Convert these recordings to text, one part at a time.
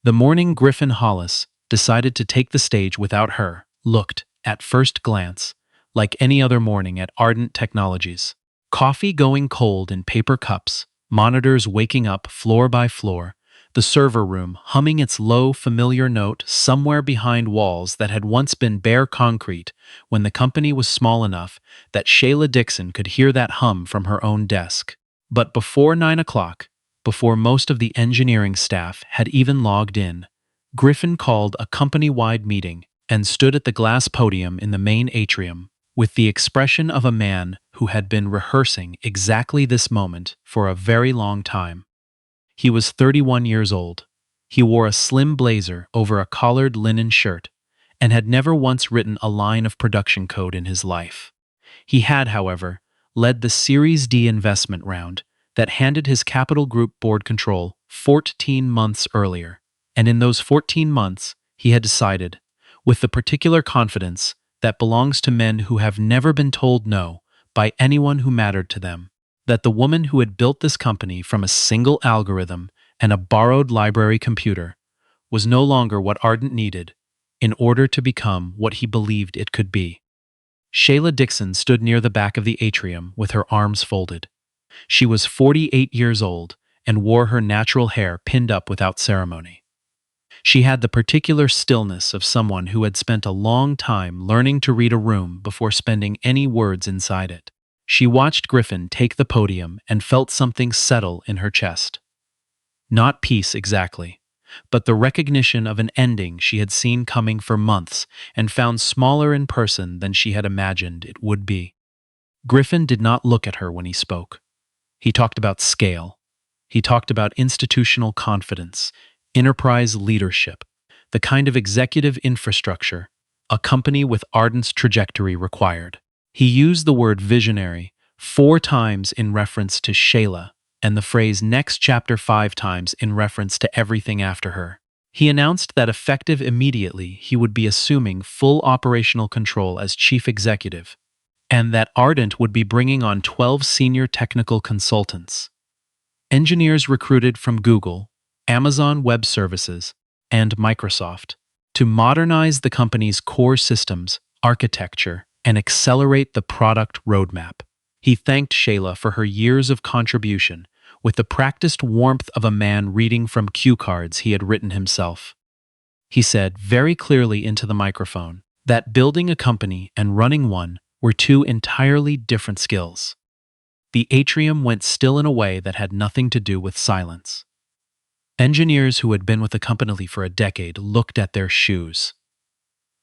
The morning Griffin Hollis decided to take the stage without her looked, at first glance, like any other morning at Ardent Technologies. Coffee going cold in paper cups, monitors waking up floor by floor, the server room humming its low, familiar note somewhere behind walls that had once been bare concrete when the company was small enough that Shayla Dixon could hear that hum from her own desk. But before 9 o'clock, before most of the engineering staff had even logged in, Griffin called a company-wide meeting and stood at the glass podium in the main atrium with the expression of a man who had been rehearsing exactly this moment for a very long time. He was 31 years old. He wore a slim blazer over a collared linen shirt and had never once written a line of production code in his life. He had, however, led the Series D investment round that handed his Capital Group board control 14 months earlier, and in those 14 months he had decided, with the particular confidence that belongs to men who have never been told no by anyone who mattered to them, that the woman who had built this company from a single algorithm and a borrowed library computer was no longer what Ardent needed in order to become what he believed it could be. Shayla Dixon stood near the back of the atrium with her arms folded. She was 48 years old and wore her natural hair pinned up without ceremony. She had the particular stillness of someone who had spent a long time learning to read a room before spending any words inside it. She watched Griffin take the podium and felt something settle in her chest. Not peace exactly, but the recognition of an ending she had seen coming for months and found smaller in person than she had imagined it would be. Griffin did not look at her when he spoke. He talked about scale. He talked about institutional confidence, enterprise leadership, the kind of executive infrastructure a company with Ardent's trajectory required. He used the word visionary 4 times in reference to Shayla and the phrase next chapter 5 times in reference to everything after her. He announced that effective immediately he would be assuming full operational control as chief executive, and that Ardent would be bringing on 12 senior technical consultants. Engineers recruited from Google, Amazon Web Services, and Microsoft to modernize the company's core systems, architecture, and accelerate the product roadmap. He thanked Shayla for her years of contribution with the practiced warmth of a man reading from cue cards he had written himself. He said very clearly into the microphone that building a company and running one were 2 entirely different skills. The atrium went still in a way that had nothing to do with silence. Engineers who had been with the company for a decade looked at their shoes.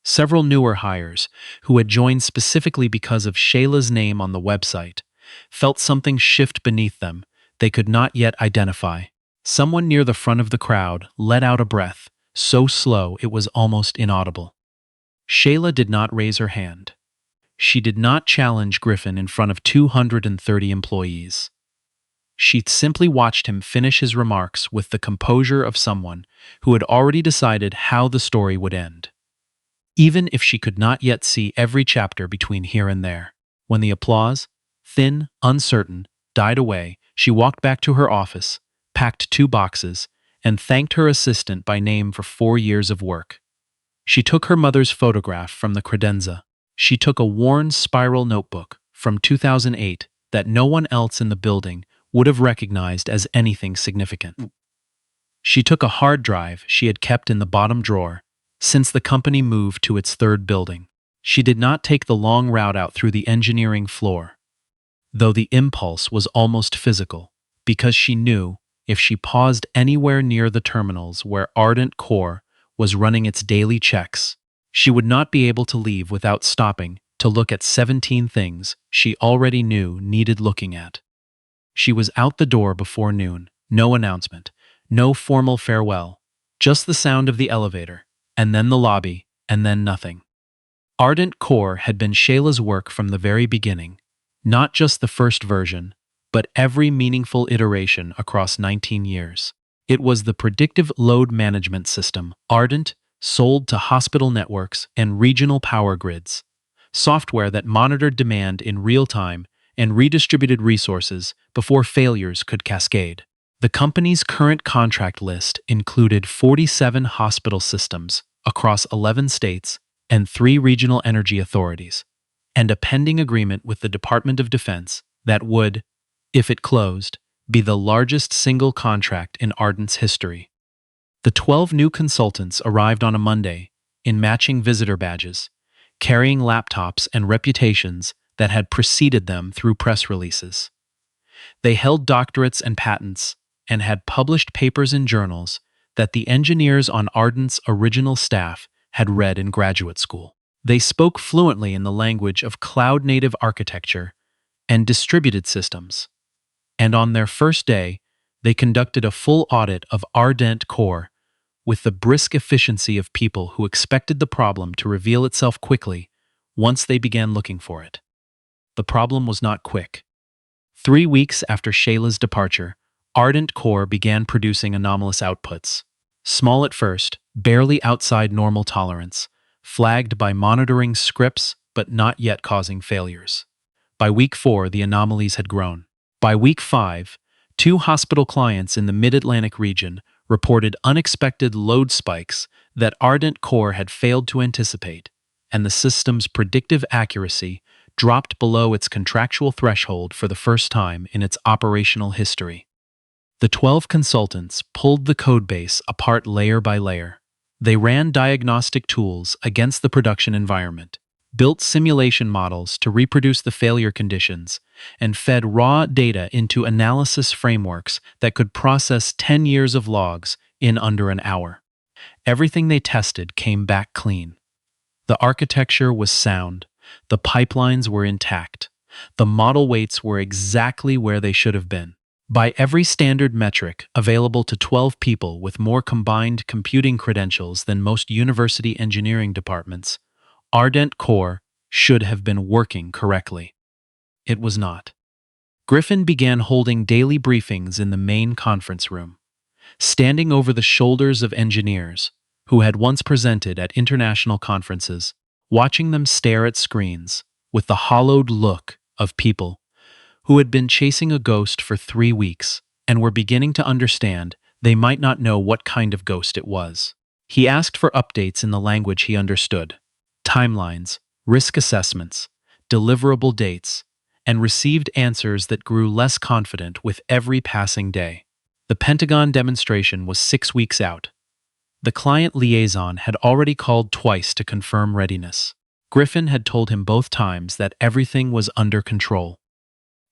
Several newer hires, who had joined specifically because of Shayla's name on the website, felt something shift beneath them they could not yet identify. Someone near the front of the crowd let out a breath, so slow it was almost inaudible. Shayla did not raise her hand. She did not challenge Griffin in front of 230 employees. She simply watched him finish his remarks with the composure of someone who had already decided how the story would end, even if she could not yet see every chapter between here and there. When the applause, thin, uncertain, died away, she walked back to her office, packed 2 boxes, and thanked her assistant by name for 4 years of work. She took her mother's photograph from the credenza. She took a worn spiral notebook from 2008 that no one else in the building would have recognized as anything significant. She took a hard drive she had kept in the bottom drawer since the company moved to its 3rd building. She did not take the long route out through the engineering floor, though the impulse was almost physical, because she knew if she paused anywhere near the terminals where Ardent Core was running its daily checks, she would not be able to leave without stopping to look at 17 things she already knew needed looking at. She was out the door before noon, no announcement, no formal farewell, just the sound of the elevator, and then the lobby, and then nothing. Ardent Core had been Shayla's work from the very beginning, not just the first version, but every meaningful iteration across 19 years. It was the predictive load management system Ardent sold to hospital networks and regional power grids, software that monitored demand in real time and redistributed resources before failures could cascade. The company's current contract list included 47 hospital systems across 11 states and 3 regional energy authorities, and a pending agreement with the Department of Defense that would, if it closed, be the largest single contract in Ardent's history. The 12 new consultants arrived on a Monday in matching visitor badges, carrying laptops and reputations that had preceded them through press releases. They held doctorates and patents and had published papers in journals that the engineers on Ardent's original staff had read in graduate school. They spoke fluently in the language of cloud-native architecture and distributed systems, and on their first day, they conducted a full audit of Ardent Core with the brisk efficiency of people who expected the problem to reveal itself quickly once they began looking for it. The problem was not quick. 3 weeks after Shayla's departure, Ardent Core began producing anomalous outputs. Small at first, barely outside normal tolerance, flagged by monitoring scripts but not yet causing failures. By week 4, the anomalies had grown. By week 5, 2 hospital clients in the Mid-Atlantic region reported unexpected load spikes that Ardent Core had failed to anticipate, and the system's predictive accuracy dropped below its contractual threshold for the first time in its operational history. The 12 consultants pulled the codebase apart layer by layer. They ran diagnostic tools against the production environment, built simulation models to reproduce the failure conditions, and fed raw data into analysis frameworks that could process 10 years of logs in under an hour. Everything they tested came back clean. The architecture was sound, the pipelines were intact, the model weights were exactly where they should have been. By every standard metric available to 12 people with more combined computing credentials than most university engineering departments, Ardent Core should have been working correctly. It was not. Griffin began holding daily briefings in the main conference room, standing over the shoulders of engineers who had once presented at international conferences, watching them stare at screens with the hollowed look of people who had been chasing a ghost for 3 weeks and were beginning to understand they might not know what kind of ghost it was. He asked for updates in the language he understood, timelines, risk assessments, deliverable dates, and received answers that grew less confident with every passing day. The Pentagon demonstration was 6 weeks out. The client liaison had already called twice to confirm readiness. Griffin had told him both times that everything was under control.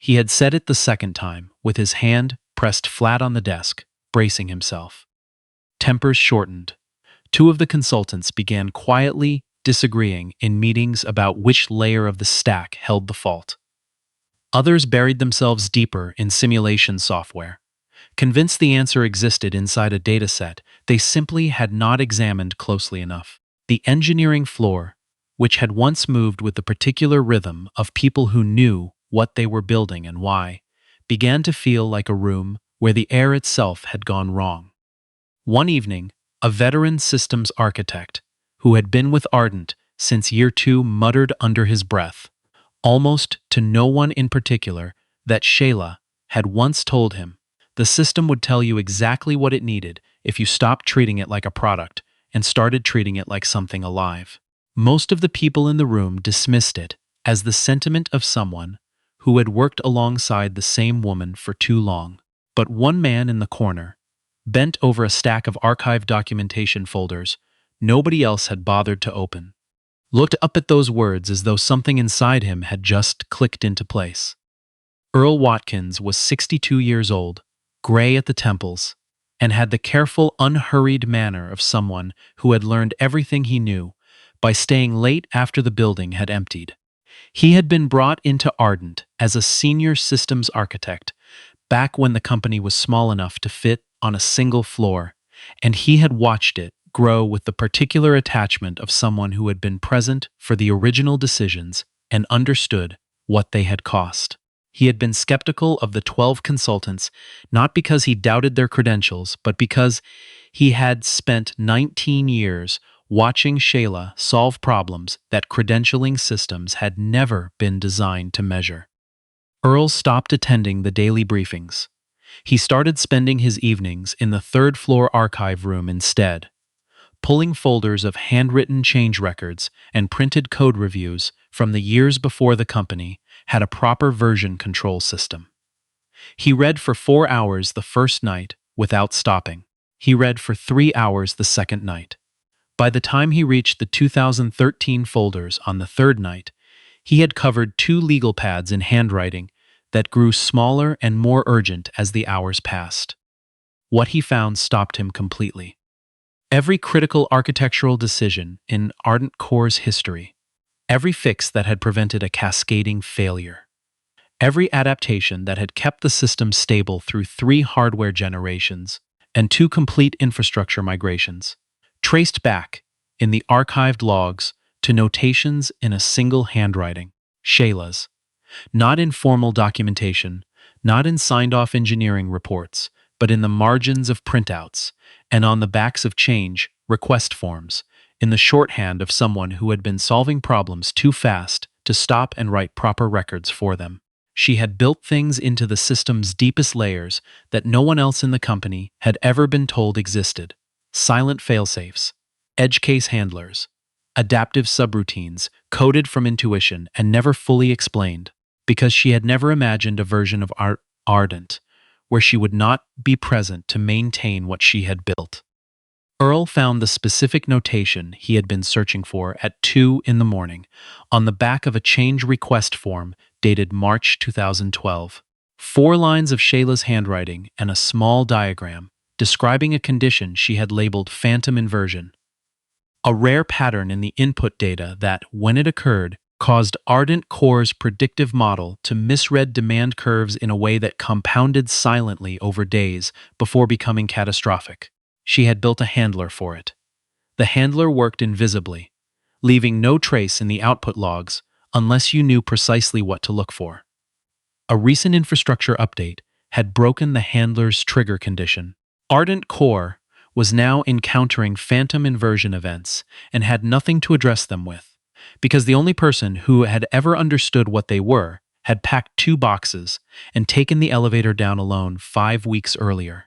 He had said it the second time, with his hand pressed flat on the desk, bracing himself. Tempers shortened. 2 of the consultants began quietly disagreeing in meetings about which layer of the stack held the fault. Others buried themselves deeper in simulation software. Convinced the answer existed inside a dataset they simply had not examined closely enough. The engineering floor, which had once moved with the particular rhythm of people who knew what they were building and why, began to feel like a room where the air itself had gone wrong. One evening, a veteran systems architect, who had been with Ardent since year 2, muttered under his breath, almost to no one in particular, that Shayla had once told him, the system would tell you exactly what it needed if you stopped treating it like a product and started treating it like something alive. Most of the people in the room dismissed it as the sentiment of someone who had worked alongside the same woman for too long. But one man in the corner, bent over a stack of archived documentation folders nobody else had bothered to open, looked up at those words as though something inside him had just clicked into place. Earl Watkins was 62 years old, gray at the temples, and had the careful, unhurried manner of someone who had learned everything he knew by staying late after the building had emptied. He had been brought into Ardent as a senior systems architect back when the company was small enough to fit on a single floor, and he had watched it grow with the particular attachment of someone who had been present for the original decisions and understood what they had cost. He had been skeptical of the 12 consultants, not because he doubted their credentials, but because he had spent 19 years watching Shayla solve problems that credentialing systems had never been designed to measure. Earl stopped attending the daily briefings. He started spending his evenings in the third-floor archive room instead, pulling folders of handwritten change records and printed code reviews from the years before the company had a proper version control system. He read for 4 hours the first night without stopping. He read for 3 hours the second night. By the time he reached the 2013 folders on the third night, he had covered 2 legal pads in handwriting that grew smaller and more urgent as the hours passed. What he found stopped him completely. Every critical architectural decision in Ardent Core's history, every fix that had prevented a cascading failure, every adaptation that had kept the system stable through 3 hardware generations and 2 complete infrastructure migrations, traced back, in the archived logs, to notations in a single handwriting, Shayla's. Not in formal documentation, not in signed-off engineering reports, but in the margins of printouts, and on the backs of change request forms, in the shorthand of someone who had been solving problems too fast to stop and write proper records for them. She had built things into the system's deepest layers that no one else in the company had ever been told existed. Silent failsafes, edge case handlers, adaptive subroutines coded from intuition and never fully explained, because she had never imagined a version of Ardent where she would not be present to maintain what she had built. Earl found the specific notation he had been searching for at 2 in the morning on the back of a change request form dated March 2012. 4 lines of Shayla's handwriting and a small diagram describing a condition she had labeled phantom inversion, a rare pattern in the input data that, when it occurred, caused Ardent Core's predictive model to misread demand curves in a way that compounded silently over days before becoming catastrophic. She had built a handler for it. The handler worked invisibly, leaving no trace in the output logs unless you knew precisely what to look for. A recent infrastructure update had broken the handler's trigger condition. Ardent Core was now encountering phantom inversion events and had nothing to address them with, because the only person who had ever understood what they were had packed 2 boxes and taken the elevator down alone 5 weeks earlier.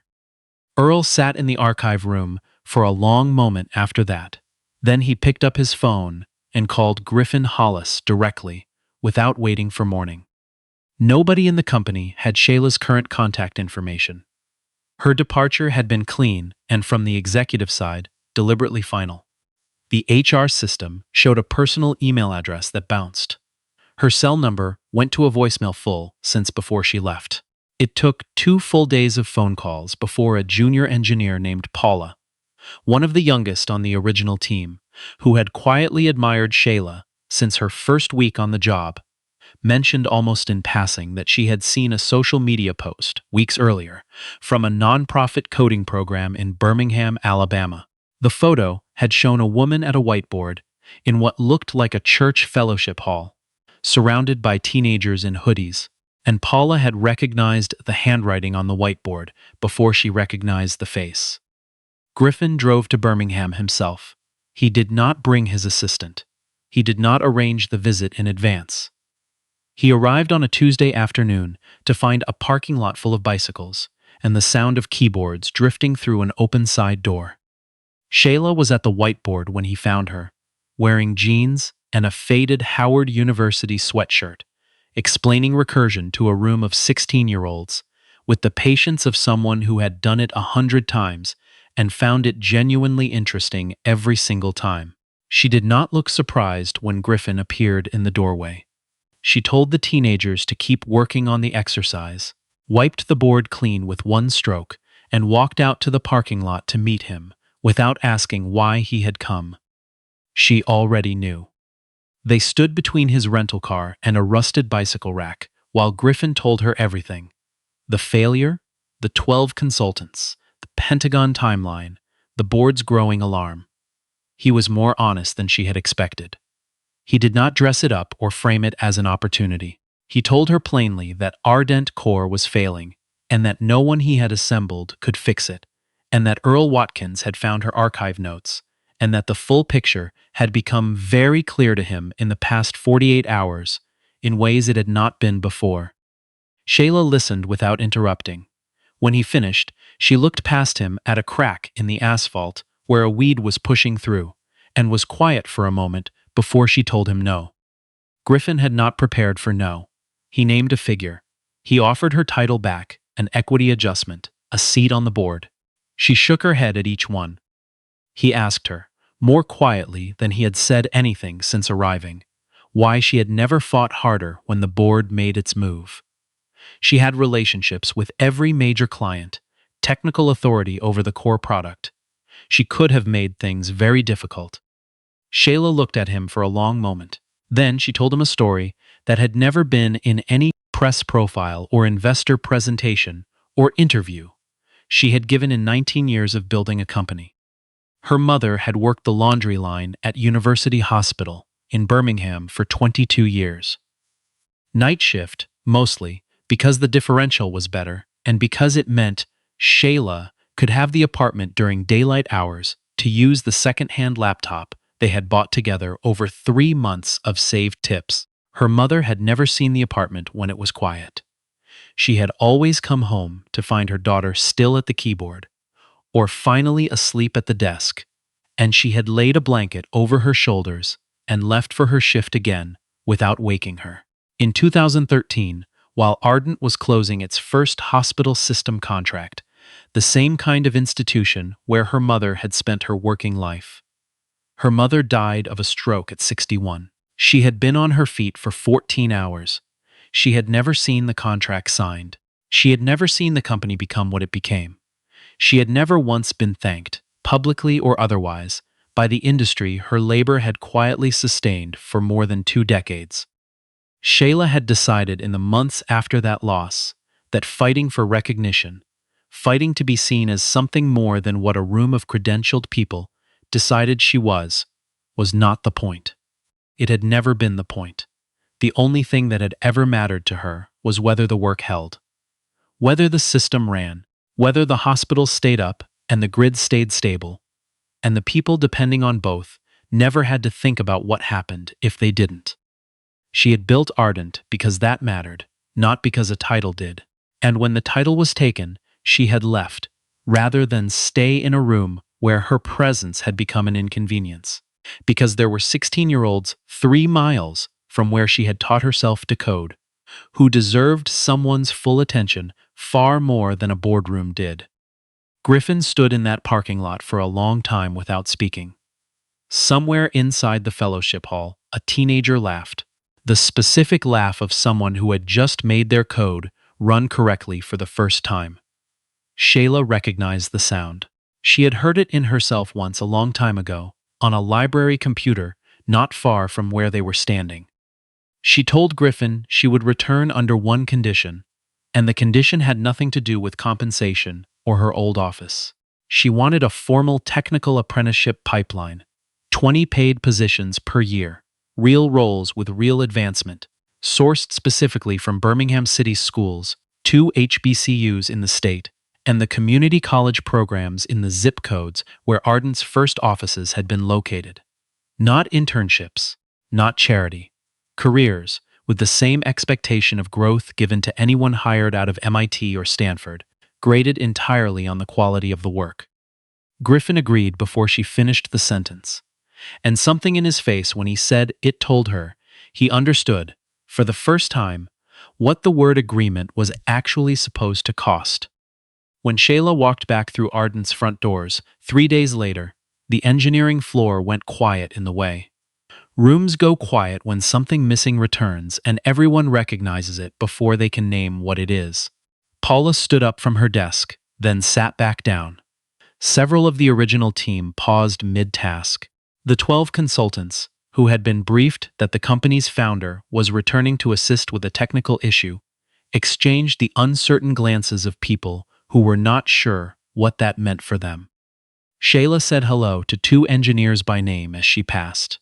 Earl sat in the archive room for a long moment after that. Then he picked up his phone and called Griffin Hollis directly, without waiting for morning. Nobody in the company had Shayla's current contact information. Her departure had been clean and, from the executive side, deliberately final. The HR system showed a personal email address that bounced. Her cell number went to a voicemail full since before she left. It took 2 full days of phone calls before a junior engineer named Paula, one of the youngest on the original team, who had quietly admired Shayla since her first week on the job, mentioned almost in passing that she had seen a social media post weeks earlier from a nonprofit coding program in Birmingham, Alabama. The photo had shown a woman at a whiteboard in what looked like a church fellowship hall, surrounded by teenagers in hoodies, and Paula had recognized the handwriting on the whiteboard before she recognized the face. Griffin drove to Birmingham himself. He did not bring his assistant. He did not arrange the visit in advance. He arrived on a Tuesday afternoon to find a parking lot full of bicycles and the sound of keyboards drifting through an open side door. Shayla was at the whiteboard when he found her, wearing jeans and a faded Howard University sweatshirt, explaining recursion to a room of 16-year-olds with the patience of someone who had done it 100 times and found it genuinely interesting every single time. She did not look surprised when Griffin appeared in the doorway. She told the teenagers to keep working on the exercise, wiped the board clean with one stroke, and walked out to the parking lot to meet him without asking why he had come. She already knew. They stood between his rental car and a rusted bicycle rack while Griffin told her everything. The failure, the 12 consultants, the Pentagon timeline, the board's growing alarm. He was more honest than she had expected. He did not dress it up or frame it as an opportunity. He told her plainly that Ardent Core was failing, and that no one he had assembled could fix it, and that Earl Watkins had found her archive notes, and that the full picture had become very clear to him in the past 48 hours, in ways it had not been before. Shayla listened without interrupting, When he finished, she looked past him at a crack in the asphalt where a weed was pushing through, and was quiet for a moment before she told him no. Griffin had not prepared for no. He named a figure. He offered her title back, an equity adjustment, a seat on the board. She shook her head at each one. He asked her, more quietly than he had said anything since arriving, why she had never fought harder when the board made its move. She had relationships with every major client, technical authority over the core product. She could have made things very difficult. Shayla looked at him for a long moment. Then she told him a story that had never been in any press profile or investor presentation or interview she had given in 19 years of building a company. Her mother had worked the laundry line at University Hospital in Birmingham for 22 years. Night shift, mostly, because the differential was better and because it meant Shayla could have the apartment during daylight hours to use the secondhand laptop they had bought together over 3 months of saved tips. Her mother had never seen the apartment when it was quiet. She had always come home to find her daughter still at the keyboard, or finally asleep at the desk, and she had laid a blanket over her shoulders and left for her shift again without waking her. In 2013, while Ardent was closing its first hospital system contract, the same kind of institution where her mother had spent her working life. Her mother died of a stroke at 61. She had been on her feet for 14 hours. She had never seen the contract signed. She had never seen the company become what it became. She had never once been thanked, publicly or otherwise, by the industry her labor had quietly sustained for more than 2 decades. Shayla had decided in the months after that loss that fighting for recognition, fighting to be seen as something more than what a room of credentialed people decided she was not the point. It had never been the point. The only thing that had ever mattered to her was whether the work held, whether the system ran, whether the hospital stayed up and the grid stayed stable, and the people depending on both never had to think about what happened if they didn't. She had built Ardent because that mattered, not because a title did. And when the title was taken, she had left, rather than stay in a room where her presence had become an inconvenience. Because there were 16-year-olds 3 miles from where she had taught herself to code, who deserved someone's full attention far more than a boardroom did. Griffin stood in that parking lot for a long time without speaking. Somewhere inside the fellowship hall, a teenager laughed. The specific laugh of someone who had just made their code run correctly for the first time. Shayla recognized the sound. She had heard it in herself once a long time ago, on a library computer not far from where they were standing. She told Griffin she would return under one condition, and the condition had nothing to do with compensation or her old office. She wanted a formal technical apprenticeship pipeline, 20 paid positions per year, real roles with real advancement, sourced specifically from Birmingham City schools, 2 HBCUs in the state, and the community college programs in the zip codes where Ardent's first offices had been located. Not internships, not charity. Careers with the same expectation of growth given to anyone hired out of MIT or Stanford, graded entirely on the quality of the work. Griffin agreed before she finished the sentence. And something in his face when he said it told her he understood, for the first time, what the word agreement was actually supposed to cost. When Shayla walked back through Ardent's front doors 3 days later, the engineering floor went quiet in the way. Rooms go quiet when something missing returns and everyone recognizes it before they can name what it is. Paula stood up from her desk, then sat back down. Several of the original team paused mid-task. The 12 consultants, who had been briefed that the company's founder was returning to assist with a technical issue, exchanged the uncertain glances of people who were not sure what that meant for them. Shayla said hello to 2 engineers by name as she passed.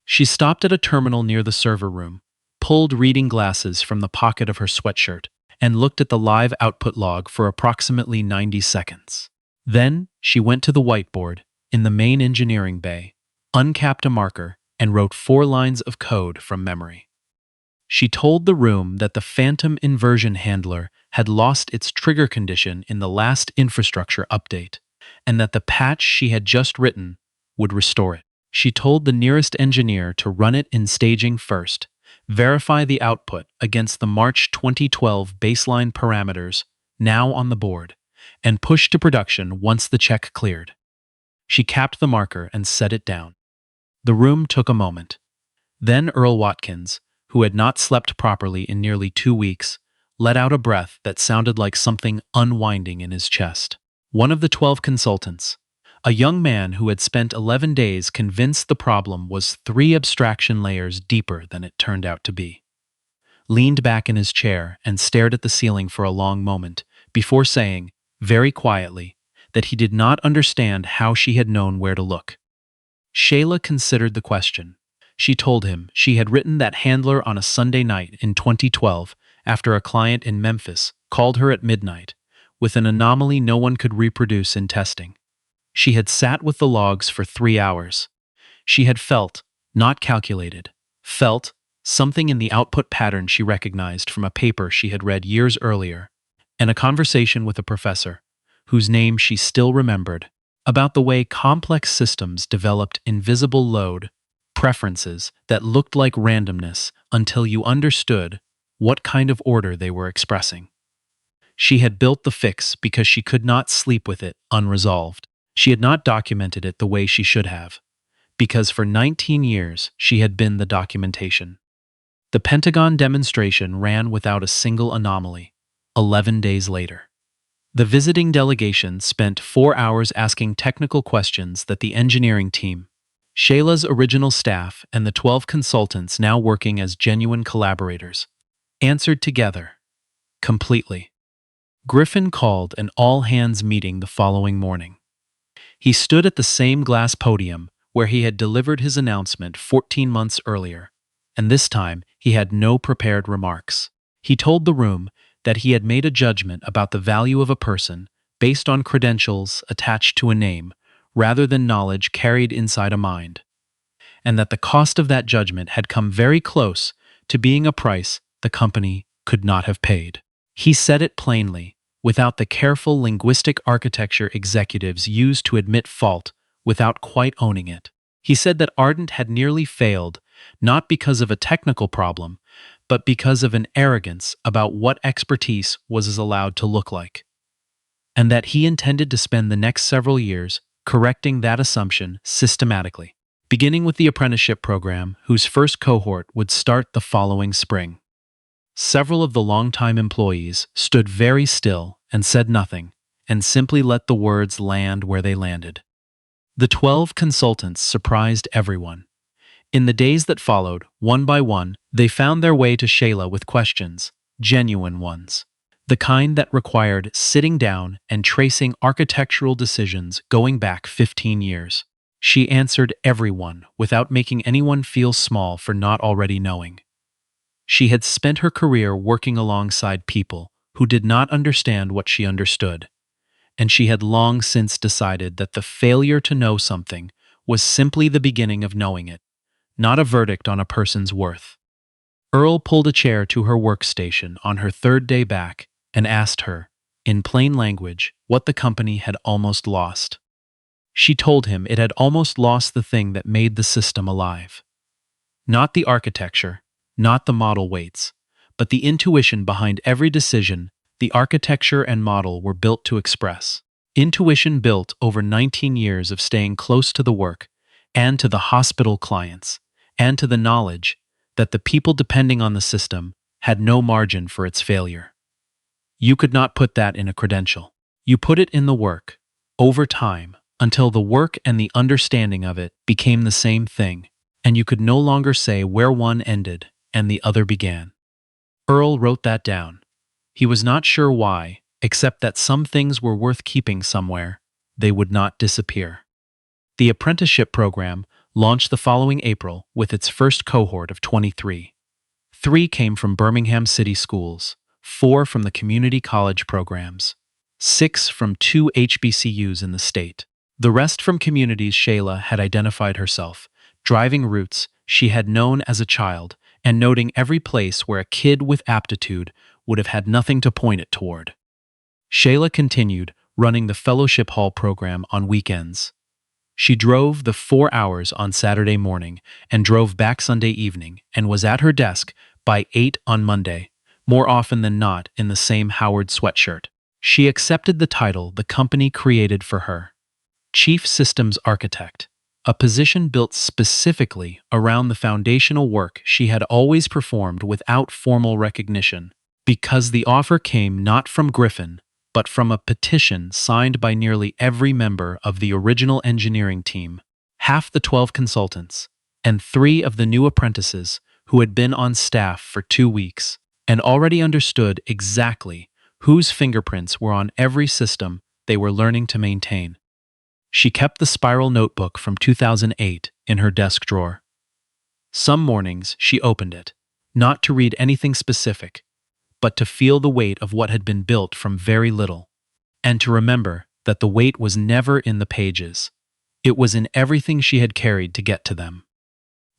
She stopped at a terminal near the server room, pulled reading glasses from the pocket of her sweatshirt, and looked at the live output log for approximately 90 seconds. Then she went to the whiteboard in the main engineering bay, uncapped a marker, and wrote 4 lines of code from memory. She told the room that the phantom inversion handler had lost its trigger condition in the last infrastructure update, and that the patch she had just written would restore it. She told the nearest engineer to run it in staging first, verify the output against the March 2012 baseline parameters now on the board, and push to production once the check cleared. She capped the marker and set it down. The room took a moment. Then Earl Watkins, who had not slept properly in nearly 2 weeks, let out a breath that sounded like something unwinding in his chest. One of the 12 consultants, a young man who had spent 11 days convinced the problem was 3 abstraction layers deeper than it turned out to be, leaned back in his chair and stared at the ceiling for a long moment before saying, very quietly, that he did not understand how she had known where to look. Shayla considered the question. She told him she had written that handler on a Sunday night in 2012 after a client in Memphis called her at midnight with an anomaly no one could reproduce in testing. She had sat with the logs for 3 hours. She had felt, not calculated, felt something in the output pattern she recognized from a paper she had read years earlier, and a conversation with a professor, whose name she still remembered, about the way complex systems developed invisible load preferences that looked like randomness until you understood what kind of order they were expressing. She had built the fix because she could not sleep with it unresolved. She had not documented it the way she should have, because for 19 years she had been the documentation. The Pentagon demonstration ran without a single anomaly, 11 days later. The visiting delegation spent 4 hours asking technical questions that the engineering team, Shayla's original staff and the 12 consultants now working as genuine collaborators, answered together, completely. Griffin called an all-hands meeting the following morning. He stood at the same glass podium where he had delivered his announcement 14 months earlier, and this time he had no prepared remarks. He told the room that he had made a judgment about the value of a person based on credentials attached to a name rather than knowledge carried inside a mind, and that the cost of that judgment had come very close to being a price the company could not have paid. He said it plainly, without the careful linguistic architecture executives use to admit fault without quite owning it. He said that Ardent had nearly failed, not because of a technical problem, but because of an arrogance about what expertise was allowed to look like, and that he intended to spend the next several years correcting that assumption systematically, beginning with the apprenticeship program, whose first cohort would start the following spring. Several of the longtime employees stood very still and said nothing, and simply let the words land where they landed. The 12 consultants surprised everyone. In the days that followed, one by one, they found their way to Shayla with questions, genuine ones. The kind that required sitting down and tracing architectural decisions going back 15 years. She answered everyone without making anyone feel small for not already knowing. She had spent her career working alongside people who did not understand what she understood, and she had long since decided that the failure to know something was simply the beginning of knowing it, not a verdict on a person's worth. Earl pulled a chair to her workstation on her 3rd day back and asked her, in plain language, what the company had almost lost. She told him it had almost lost the thing that made the system alive. Not the architecture, not the model weights, but the intuition behind every decision the architecture and model were built to express. Intuition built over 19 years of staying close to the work, and to the hospital clients, and to the knowledge that the people depending on the system had no margin for its failure. You could not put that in a credential. You put it in the work, over time, until the work and the understanding of it became the same thing, and you could no longer say where one ended and the other began. Earl wrote that down. He was not sure why, except that some things were worth keeping somewhere. They would not disappear. The apprenticeship program launched the following April with its first cohort of 23. 3 came from Birmingham City Schools, 4 from the community college programs, 6 from 2 HBCUs in the state. The rest from communities Shayla had identified herself, driving routes she had known as a child and noting every place where a kid with aptitude would have had nothing to point it toward. Shayla continued running the fellowship hall program on weekends. She drove the 4 hours on Saturday morning and drove back Sunday evening and was at her desk by 8 on Monday, more often than not in the same Howard sweatshirt. She accepted the title the company created for her, Chief Systems Architect, a position built specifically around the foundational work she had always performed without formal recognition, because the offer came not from Griffin, but from a petition signed by nearly every member of the original engineering team, half the 12 consultants, and 3 of the new apprentices who had been on staff for 2 weeks and already understood exactly whose fingerprints were on every system they were learning to maintain. She kept the spiral notebook from 2008 in her desk drawer. Some mornings she opened it, not to read anything specific, but to feel the weight of what had been built from very little, and to remember that the weight was never in the pages. It was in everything she had carried to get to them.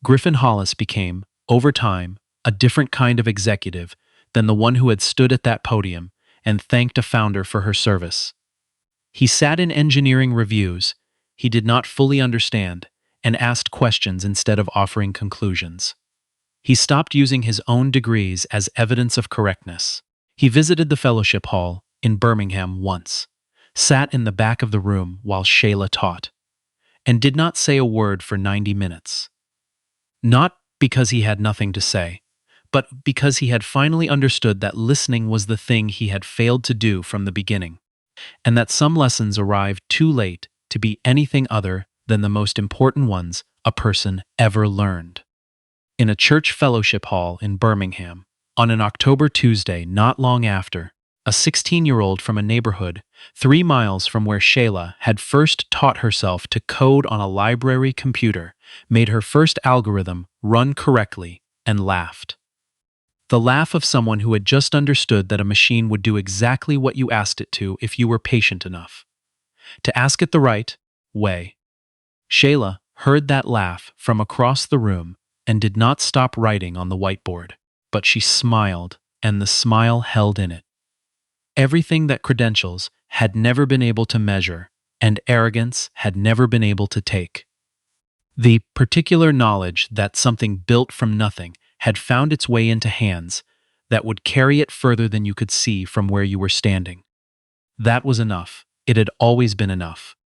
Griffin Hollis became, over time, a different kind of executive than the one who had stood at that podium and thanked a founder for her service. He sat in engineering reviews he did not fully understand and asked questions instead of offering conclusions. He stopped using his own degrees as evidence of correctness. He visited the fellowship hall in Birmingham once, sat in the back of the room while Shayla taught, and did not say a word for 90 minutes. Not because he had nothing to say, but because he had finally understood that listening was the thing he had failed to do from the beginning, and that some lessons arrived too late to be anything other than the most important ones a person ever learned. In a church fellowship hall in Birmingham, on an October Tuesday not long after, a 16-year-old from a neighborhood 3 miles from where Shayla had first taught herself to code on a library computer made her first algorithm run correctly and laughed. The laugh of someone who had just understood that a machine would do exactly what you asked it to if you were patient enough. To ask it the right way. Shayla heard that laugh from across the room and did not stop writing on the whiteboard, but she smiled, and the smile held in it everything that credentials had never been able to measure and arrogance had never been able to take. The particular knowledge that something built from nothing had found its way into hands that would carry it further than you could see from where you were standing. That was enough. It had always been enough.